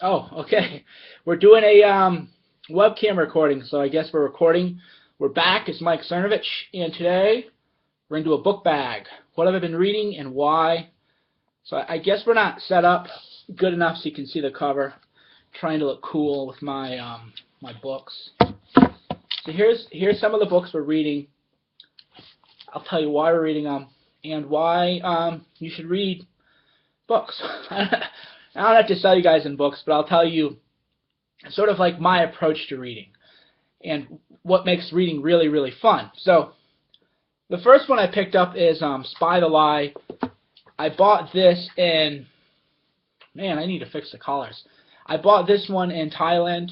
Oh, okay. We're doing a webcam recording, so I guess we're recording. We're back. It's Mike Cernovich, and today we're going to do a book bag. What have I been reading and why? So I guess we're not set up good enough so you can see the cover. Trying to look cool with my books. So here's some of the books we're reading. I'll tell you why we're reading them and why you should read books. I don't have to sell you guys in books, but I'll tell you sort of like my approach to reading and what makes reading really, really fun. So the first one I picked up is Spy the Lie. I bought this in, man, I need to fix the collars. I bought this one in Thailand.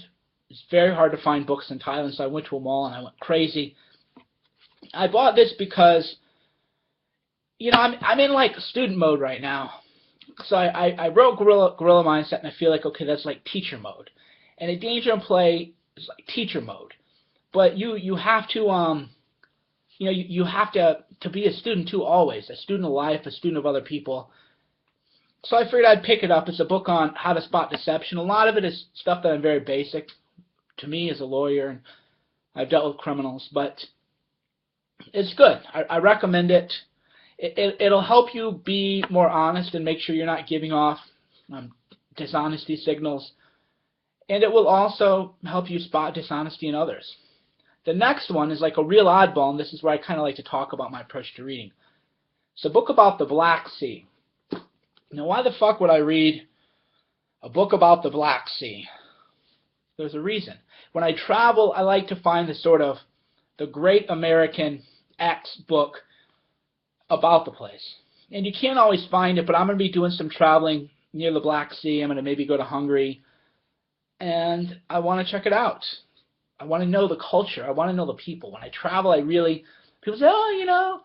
It's very hard to find books in Thailand, so I went to a mall and I went crazy. I bought this because, you know, I'm in like student mode right now. So I wrote Guerrilla Mindset, and I feel like, okay, that's like teacher mode. And a Danger and Play is like teacher mode. But you have to, you have to be a student too always, a student of life, a student of other people. So I figured I'd pick it up. It's a book on how to spot deception. A lot of it is stuff that I'm very basic to me as a lawyer, and I've dealt with criminals, but it's good. I recommend it. It'll help you be more honest and make sure you're not giving off dishonesty signals. And it will also help you spot dishonesty in others. The next one is like a real oddball, and this is where I kind of like to talk about my approach to reading. It's a book about the Black Sea. Now, why the fuck would I read a book about the Black Sea? There's a reason. When I travel, I like to find the great American X book about the place. And you can't always find it, but I'm going to be doing some traveling near the Black Sea. I'm going to maybe go to Hungary, and I want to check it out. I want to know the culture. I want to know the people. When I travel, people say, oh,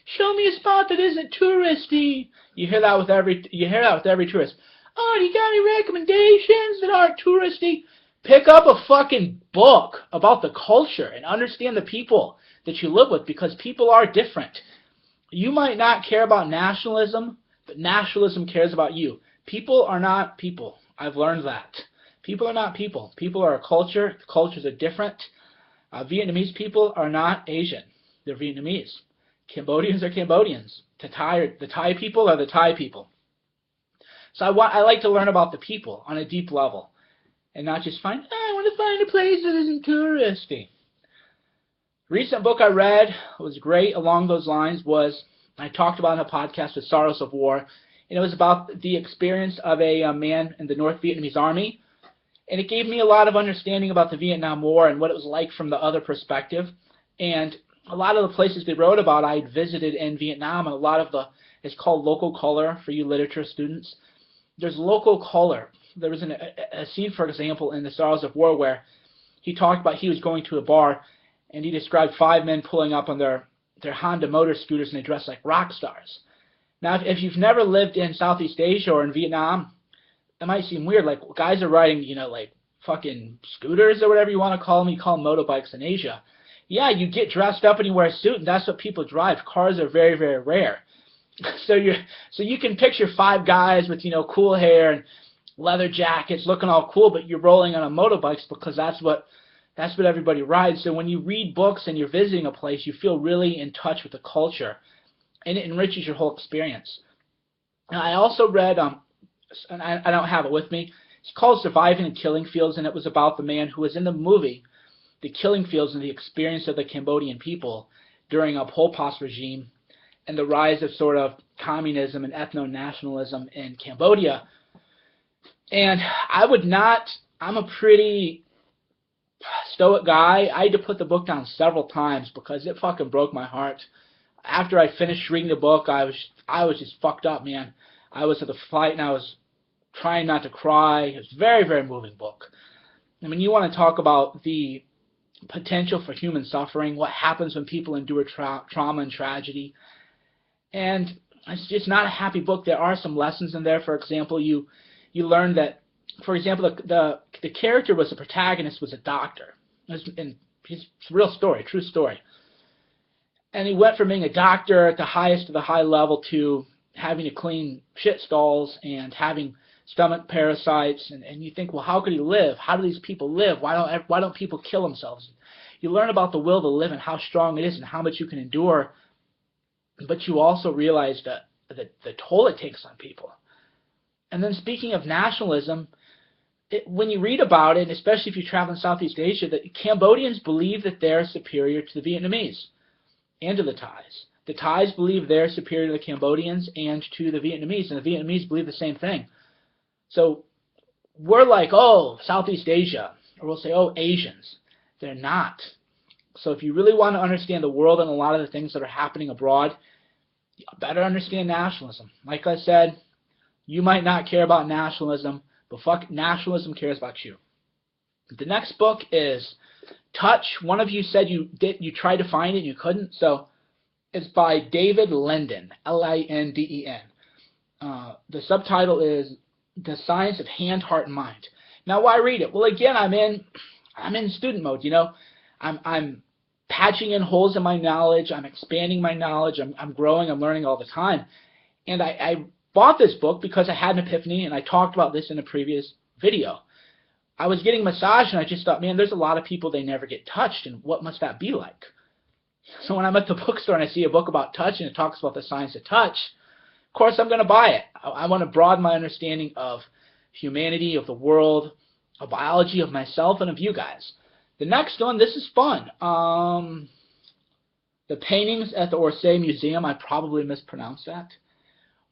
show me a spot that isn't touristy. You hear that with every tourist. Oh, do you got any recommendations that aren't touristy? Pick up a fucking book about the culture and understand the people that you live with, because people are different. You might not care about nationalism, but nationalism cares about you. People are not people. I've learned that. People are not people. People are a culture. Cultures are different. Vietnamese people are not Asian. They're Vietnamese. Cambodians are Cambodians. The Thai people are the Thai people. So I like to learn about the people on a deep level and not just I want to find a place that isn't touristy. Recent book I read was great along those lines I talked about in a podcast with Sorrows of War, and it was about the experience of a man in the North Vietnamese Army, and it gave me a lot of understanding about the Vietnam War and what it was like from the other perspective, and a lot of the places they wrote about I had visited in Vietnam, and a lot of it's called local color for you literature students. There's local color. There was a scene, for example, in the Sorrows of War where he talked about he was going to a bar, and he described 5 men pulling up on their Honda motor scooters, and they dressed like rock stars. Now, if you've never lived in Southeast Asia or in Vietnam, it might seem weird. Like, guys are riding, like fucking scooters or whatever you want to call them. You call them motorbikes in Asia. Yeah, you get dressed up and you wear a suit, and that's what people drive. Cars are very, very rare. So you can picture 5 guys with cool hair and leather jackets, looking all cool, but you're rolling on a motorbikes because that's what everybody rides. So when you read books and you're visiting a place, you feel really in touch with the culture, and it enriches your whole experience. And I also read, and I don't have it with me, it's called Surviving the Killing Fields, and it was about the man who was in the movie, The Killing Fields, and the experience of the Cambodian people during a Pol Pot's regime and the rise of sort of communism and ethno-nationalism in Cambodia. And I'm a pretty stoic guy. I had to put the book down several times because it fucking broke my heart. After I finished reading the book, I was just fucked up, man. I was at the flight and I was trying not to cry. It was a very, very moving book. I mean, you want to talk about the potential for human suffering, what happens when people endure trauma and tragedy. And it's just not a happy book. There are some lessons in there. For example, you learn that, for example, the character was the protagonist was a doctor. And it's a real story, true story. And he went from being a doctor at the highest of the high level to having to clean shit stalls and having stomach parasites, and you think, well, how could he live? How do these people live? Why don't people kill themselves? You learn about the will to live and how strong it is and how much you can endure, but you also realize that the toll it takes on people. And then speaking of nationalism, when you read about it, especially if you travel in Southeast Asia, the Cambodians believe that they're superior to the Vietnamese and to the Thais. The Thais believe they're superior to the Cambodians and to the Vietnamese, and the Vietnamese believe the same thing. So we're like, oh, Southeast Asia, or we'll say, oh, Asians. They're not. So if you really want to understand the world and a lot of the things that are happening abroad, you better understand nationalism. Like I said, you might not care about nationalism, but fuck, nationalism cares about you. The next book is Touch. One of you said you tried to find it and you couldn't, so it's by David Linden, Linden. The subtitle is The Science of Hand, Heart, and Mind. Now, why read it? Well, again, I'm in student mode. You know, I'm patching in holes in my knowledge. I'm expanding my knowledge. I'm growing. I'm learning all the time. And I bought this book because I had an epiphany, and I talked about this in a previous video. I was getting massage, and I just thought, man, there's a lot of people, they never get touched, and what must that be like? So when I'm at the bookstore and I see a book about touch and it talks about the science of touch, of course I'm going to buy it. I want to broaden my understanding of humanity, of the world, of biology, of myself, and of you guys. The next one, this is fun. The paintings at the Orsay Museum, I probably mispronounced that.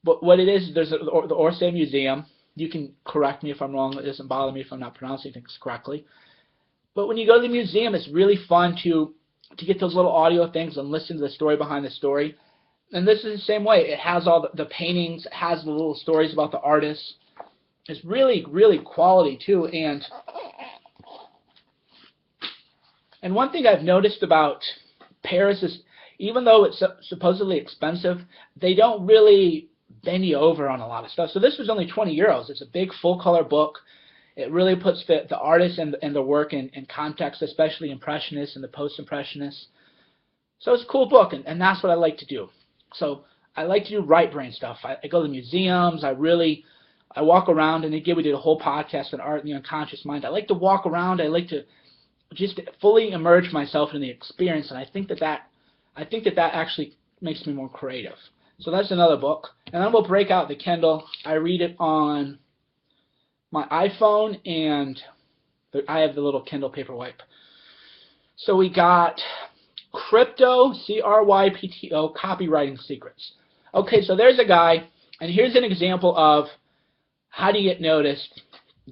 But what it is, there's the Orsay Museum. You can correct me if I'm wrong. It doesn't bother me if I'm not pronouncing things correctly. But when you go to the museum, it's really fun to get those little audio things and listen to the story behind the story. And this is the same way. It has all the paintings. It has the little stories about the artists. It's really, really quality, too. And one thing I've noticed about Paris is, even though it's supposedly expensive, they don't really bend you over on a lot of stuff. So this was only 20 euros. It's a big full-color book. It really puts the artists and the work in context, especially Impressionists and the Post-Impressionists. So it's a cool book, and that's what I like to do. So I like to do right-brain stuff. I go to museums. I walk around, and again, we did a whole podcast on art and the unconscious mind. I like to walk around. I like to just fully immerse myself in the experience, and I think that actually makes me more creative. So that's another book. And then we'll break out the Kindle. I read it on my iPhone, and I have the little Kindle Paperwhite. So we got Crypto, Crypto, Copywriting Secrets. Okay, so there's a guy, and here's an example of how do you get noticed.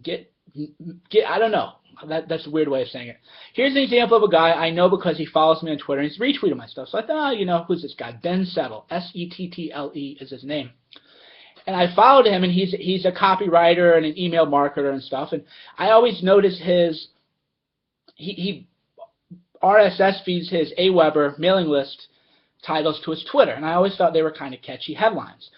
I don't know. That's a weird way of saying it. Here's an example of a guy I know because he follows me on Twitter, and he's retweeted my stuff. So I thought, who's this guy? Ben Settle, Settle is his name. And I followed him, and he's a copywriter and an email marketer and stuff. And I always notice he RSS feeds his AWeber mailing list titles to his Twitter, and I always thought they were kind of catchy headlines.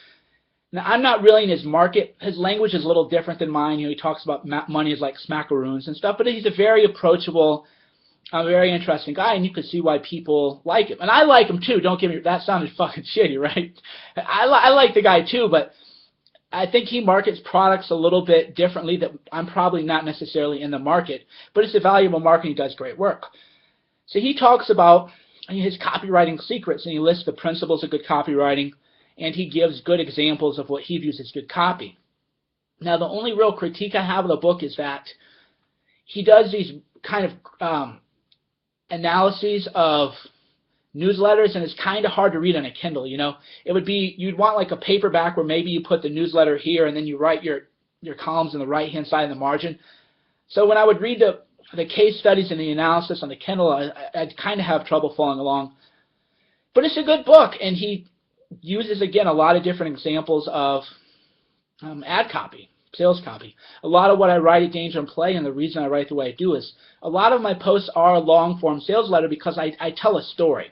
Now, I'm not really in his market. His language is a little different than mine. He talks about money as like smackaroons and stuff, but he's a very approachable, very interesting guy, and you can see why people like him. And I like him too. Don't get me, that sounded fucking shitty, right? I like the guy too, but I think he markets products a little bit differently that I'm probably not necessarily in the market, but it's a valuable market. He does great work. So he talks about his copywriting secrets, and he lists the principles of good copywriting, and he gives good examples of what he views as good copy. Now, the only real critique I have of the book is that he does these kind of analyses of newsletters, and it's kind of hard to read on a Kindle. It would be, you'd want like a paperback where maybe you put the newsletter here, and then you write your columns on the right-hand side of the margin. So when I would read the case studies and the analysis on the Kindle, I'd kind of have trouble following along. But it's a good book, and he uses, again, a lot of different examples of ad copy, sales copy. A lot of what I write at Danger and Play, and the reason I write the way I do, is a lot of my posts are a long-form sales letter because I tell a story.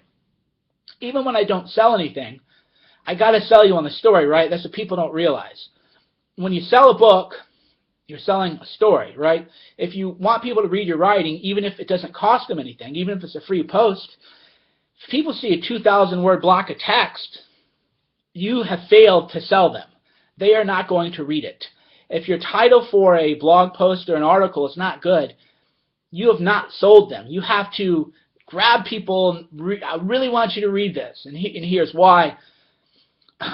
Even when I don't sell anything, I got to sell you on the story, right? That's what people don't realize. When you sell a book, you're selling a story, right? If you want people to read your writing, even if it doesn't cost them anything, even if it's a free post, if people see a 2,000-word block of text, you have failed to sell them. They are not going to read it. If your title for a blog post or an article is not good, you have not sold them. You have to grab people, I really want you to read this, and here's why.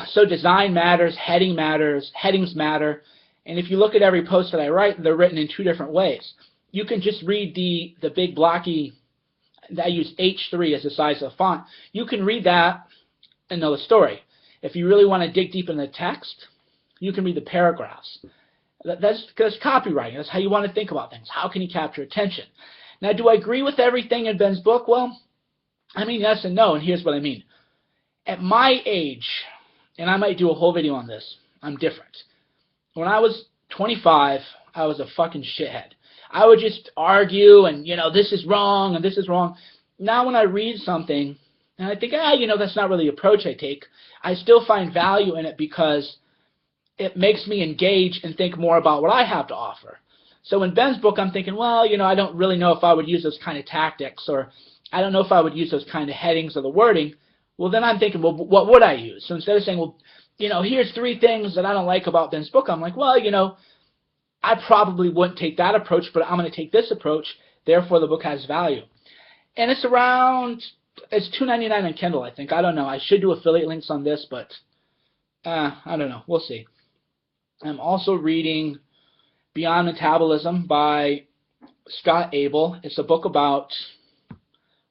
So design matters, headings matter, and if you look at every post that I write, they're written in two different ways. You can just read the big blocky, I use H3 as the size of the font. You can read that and know the story. If you really want to dig deep in the text, you can read the paragraphs. That's copywriting. That's how you want to think about things. How can you capture attention? Now, do I agree with everything in Ben's book? Well, I mean yes and no, and here's what I mean. At my age, and I might do a whole video on this, I'm different. When I was 25, I was a fucking shithead. I would just argue and, this is wrong and this is wrong. Now when I read something and I think, that's not really the approach I take, I still find value in it because it makes me engage and think more about what I have to offer. So in Ben's book, I'm thinking, well, I don't really know if I would use those kind of tactics, or I don't know if I would use those kind of headings or the wording. Well, then I'm thinking, well, what would I use? So instead of saying, well, here's 3 things that I don't like about Ben's book, I'm like, well, I probably wouldn't take that approach, but I'm going to take this approach. Therefore, the book has value. And it's $2.99 on Kindle, I think. I don't know. I should do affiliate links on this, but I don't know. We'll see. I'm also reading Beyond Metabolism by Scott Abel. It's a book about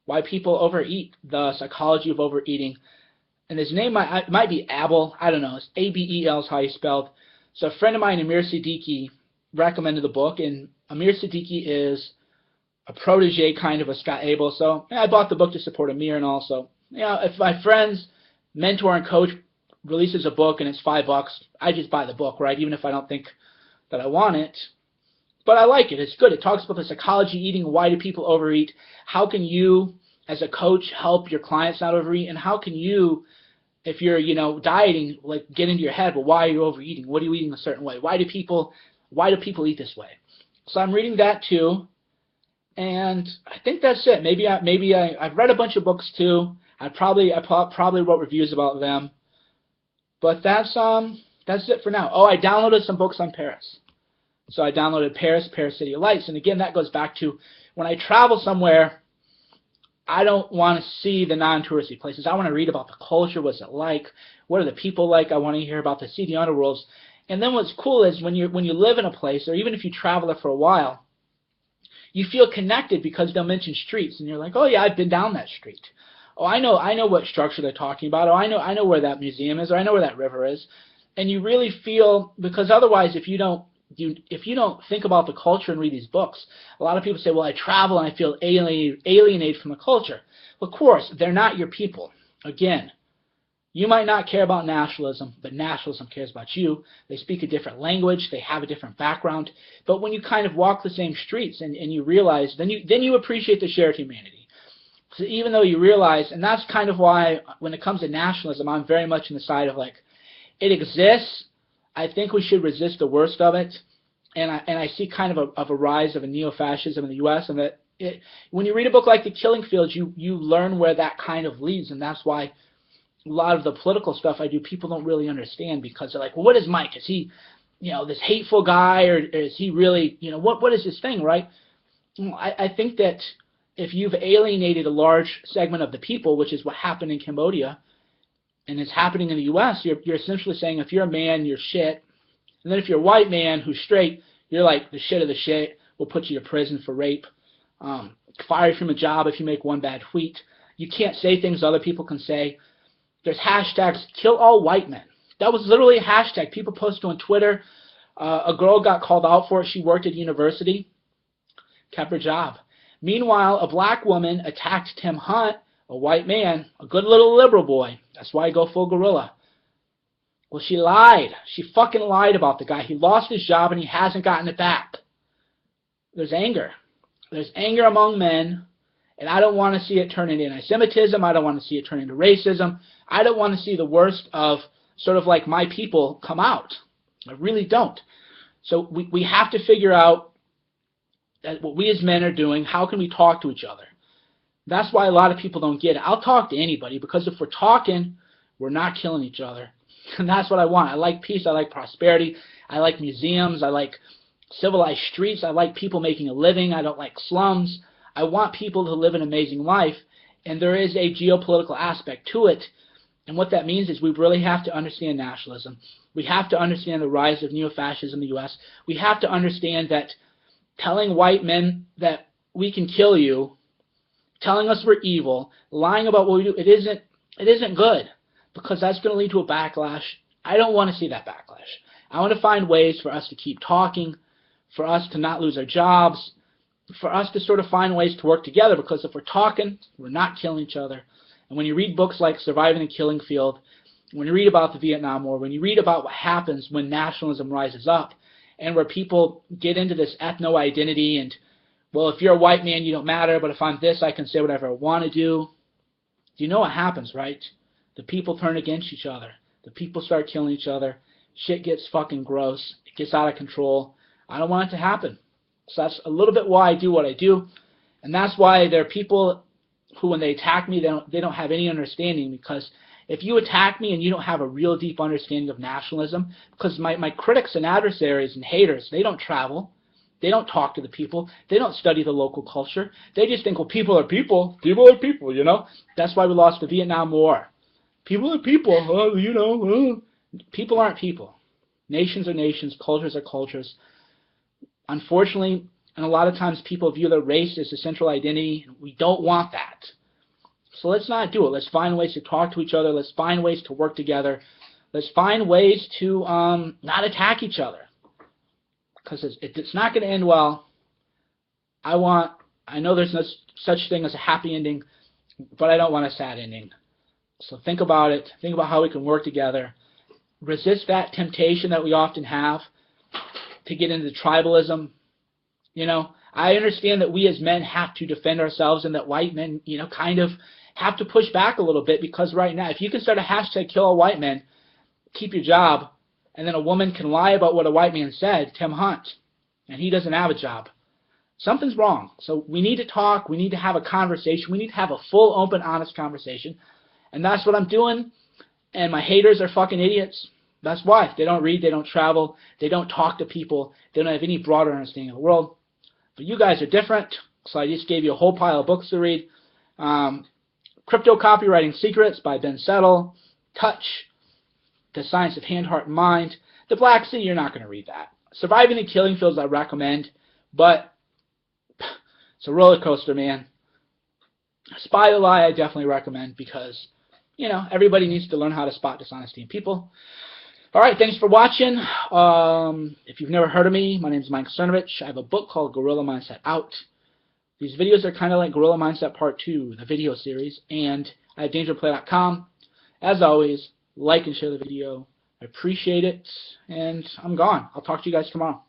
why people overeat, the psychology of overeating. And his name might be Abel. I don't know. It's Abel is how he's spelled. So a friend of mine, Amir Siddiqui, recommended the book. And Amir Siddiqui is a protege kind of a Scott Abel. So I bought the book to support Amir, and also, if my friend's mentor and coach releases a book and it's $5, I just buy the book, right? Even if I don't think that I want it. But I like it. It's good. It talks about the psychology of eating. Why do people overeat? How can you, as a coach, help your clients not overeat? And how can you, if you're, dieting, get into your head, well, why are you overeating? What are you eating a certain way? Why do people eat this way? So I'm reading that too. And I think that's it. Maybe I've read a bunch of books too. I probably wrote reviews about them. But that's it for now. Oh, I downloaded some books on Paris. So I downloaded Paris City of Lights. And again, that goes back to when I travel somewhere, I don't want to see the non-touristy places. I want to read about the culture. What's it like? What are the people like? I want to hear about see the underworlds. And then what's cool is when you live in a place, or even if you travel there for a while, you feel connected because they'll mention streets. And you're like, oh, yeah, I've been down that street. Oh, I know what structure they're talking about. Oh, I know where that museum is, or I know where that river is. And you really feel, because otherwise, if you don't think about the culture and read these books, a lot of people say, well, I travel and I feel alienated from the culture. Of course, they're not your people. Again, you might not care about nationalism, but nationalism cares about you. They speak a different language. They have a different background. But when you kind of walk the same streets and you realize, then you appreciate the shared humanity. So even though you realize, and that's kind of why when it comes to nationalism, I'm very much on the side of it exists. I think we should resist the worst of it. And I see kind of a rise of a neo-fascism in the U.S. and that when you read a book like The Killing Fields, you learn where that kind of leads. And that's why a lot of the political stuff I do, people don't really understand, because they're like, well, what is Mike? Is he, this hateful guy, or is he really, what is his thing, right? I think that if you've alienated a large segment of the people, which is what happened in Cambodia, and it's happening in the U.S., you're essentially saying if you're a man, you're shit. And then if you're a white man who's straight, you're like the shit of the shit. We'll put you to prison for rape. Fire you from a job if you make one bad tweet. You can't say things other people can say. There's hashtags, kill all white men. That was literally a hashtag. People posted on Twitter. A girl got called out for it. She worked at university. Kept her job. Meanwhile, a black woman attacked Tim Hunt, a white man, a good little liberal boy. That's why I go full gorilla. Well, she lied. She fucking lied about the guy. He lost his job and he hasn't gotten it back. There's anger. There's anger among men, and I don't want to see it turn into anti-Semitism. I don't want to see it turn into racism. I don't want to see the worst of sort of like my people come out. I really don't. So we have to figure out what we as men are doing. How can we talk to each other? That's why a lot of people don't get it. I'll talk to anybody, because if we're talking, we're not killing each other. And that's what I want. I like peace. I like prosperity. I like museums. I like civilized streets. I like people making a living. I don't like slums. I want people to live an amazing life. And there is a geopolitical aspect to it. And what that means is we really have to understand nationalism. We have to understand the rise of neo-fascism in the U.S. We have to understand that telling white men that we can kill you, telling us we're evil, lying about what we do, it isn't good, because that's going to lead to a backlash. I don't want to see that backlash. I want to find ways for us to keep talking, for us to not lose our jobs, for us to sort of find ways to work together, because if we're talking, we're not killing each other. And when you read books like Surviving the Killing Field, when you read about the Vietnam War, when you read about what happens when nationalism rises up, and where people get into this ethno-identity and, well, if you're a white man, you don't matter, but if I'm this, I can say whatever I want to do. You know what happens, right? The people turn against each other. The people start killing each other. Shit gets fucking gross. It gets out of control. I don't want it to happen. So that's a little bit why I do what I do. And that's why there are people who, when they attack me, they don't have any understanding, because if you attack me and you don't have a real deep understanding of nationalism, because my critics and adversaries and haters, they don't travel, they don't talk to the people, they don't study the local culture, they just think, well, people are people, you know? That's why we lost the Vietnam War. People are people, you know. People aren't people. Nations are nations, cultures are cultures. Unfortunately, and a lot of times people view their race as a central identity. We don't want that. So let's not do it. Let's find ways to talk to each other. Let's find ways to work together. Let's find ways to not attack each other. Because it's not going to end well. I know there's no such thing as a happy ending, but I don't want a sad ending. So think about it. Think about how we can work together. Resist that temptation that we often have to get into tribalism. You know, I understand that we as men have to defend ourselves, and that white men, you know, kind of have to push back a little bit, because right now, if you can start a hashtag kill all white men, keep your job, and then a woman can lie about what a white man said, Tim Hunt, and he doesn't have a job, something's wrong. So we need to talk. We need to have a conversation. We need to have a full, open, honest conversation. And that's what I'm doing. And my haters are fucking idiots. That's why. They don't read. They don't travel. They don't talk to people. They don't have any broader understanding of the world. But you guys are different, so I just gave you a whole pile of books to read. Crypto Copywriting Secrets by Ben Settle. Touch, The Science of Hand, Heart, and Mind. The Black Sea, you're not going to read that. Surviving the Killing Fields, I recommend, but it's a roller coaster, man. Spy the Lie, I definitely recommend, because, you know, everybody needs to learn how to spot dishonesty in people. All right, thanks for watching. If you've never heard of me, my name is Mike Cernovich. I have a book called Gorilla Mindset Out. These videos are kind of like Gorilla Mindset Part 2, the video series, and I have dangerplay.com. As always, like and share the video. I appreciate it, and I'm gone. I'll talk to you guys tomorrow.